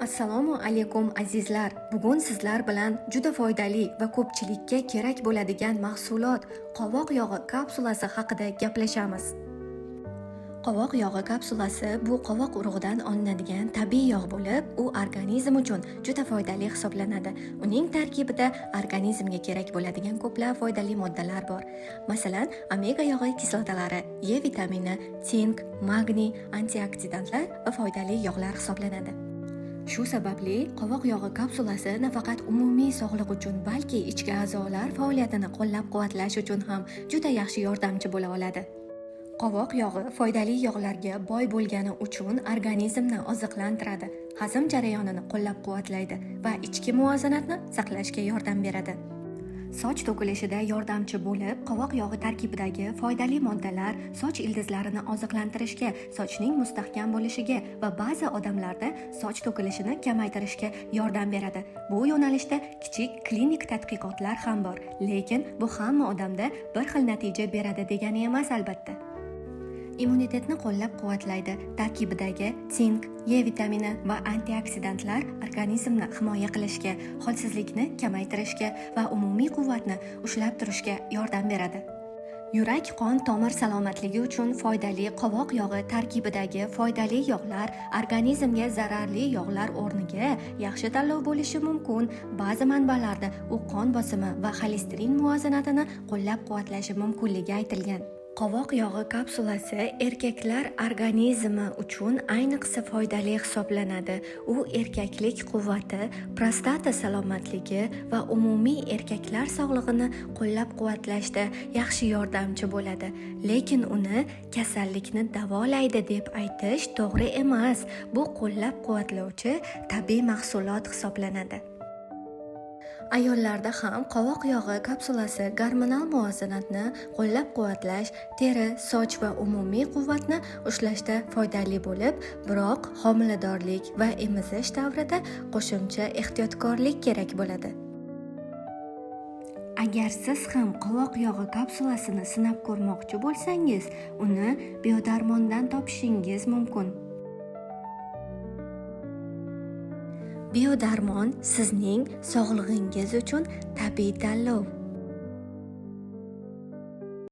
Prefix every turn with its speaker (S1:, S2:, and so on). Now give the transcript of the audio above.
S1: Assalomu alaykum azizlar. Bugun sizlar bilan juda foydali va ko'pchilikka kerak bo'ladigan mahsulot qovoq yog'i kapsulasi haqida gaplashamiz. Qovoq yog'i kapsulasi bu qovoq urug'idan olinadigan tabiiy yog' bo'lib, u organizm uchun juda foydali hisoblanadi. Uning tarkibida organizmga kerak bo'ladigan ko'plab foydali moddalar bor. Masalan, omega yog'i kislotalari, E vitamini, sink, magniy, antioksidantlar va foydali yog'lar hisoblanadi. Shu sababli qovoq yog'i kapsulasi nafaqat umumiy sog'liq uchun, balki ichki a'zolar faoliyatini qo'llab-quvvatlash uchun ham juda yaxshi yordamchi bo'la oladi. Qovoq yog'i foydali yog'larga boy bo'lgani uchun organizmni oziqlantiradi, hazm jarayonini qo'llab-quvvatlaydi va ichki muvozanatni saqlashga yordam beradi. Soch to'kilishida yordamchi bo'lib, qovoq yog'i tarkibidagi foydali moddalar soch ildizlarini oziqlantirishga, sochning mustahkam bo'lishiga va ba'zi odamlarda soch to'kilishini kamaytirishga yordam beradi. Bu yo'nalishda kichik klinik tadqiqotlar ham bor, lekin bu hamma odamda bir xil natija beradi degani emas albatta. Immunitetni qo'llab-quvvatlaydi. Tarkibidagi sink, E vitamini va antioksidantlar organizmni himoya qilishga, holsizlikni kamaytirishga va umumiy quvvatni ushlab turishga yordam beradi. Yurak qon tomir salomatligi uchun foydali qovoq yog'i tarkibidagi foydali yog'lar organizmga zararli yog'lar o'rniga yaxshi tanlov bo'lishi mumkin. Ba'zi manbalarda u qon bosimi va xolesterin muvozanatini qo'llab-quvvatlashi mumkinligi aytilgan. Qovoq yog'i kapsulasi erkaklar organizmi uchun ayniqsa foydali hisoblanadi. U erkaklik quvvati, prostata salomatligi va umumiy erkaklar sog'lig'ini qo'llab-quvvatlashda yaxshi yordamchi bo'ladi. Lekin uni kasallikni davolaydi deb aytish to'g'ri emas. Bu qo'llab-quvvatlovchi tabiiy mahsulot hisoblanadi. Ayollarda ham qovoq yog'i kapsulasi gormonal muvozanatni qo'llab-quvvatlash, teri, soch va umumiy quvvatni ushlashda foydali bo'lib, biroq homiladorlik va emizish davrida qo'shimcha ehtiyotkorlik kerak bo'ladi. Agar siz ham qovoq yog'i kapsulasini sinab ko'rmoqchi bo'lsangiz, uni biodarmondan topishingiz mumkin. Biodarmon sizning sog'lig'ingiz uchun tabiiy tanlov.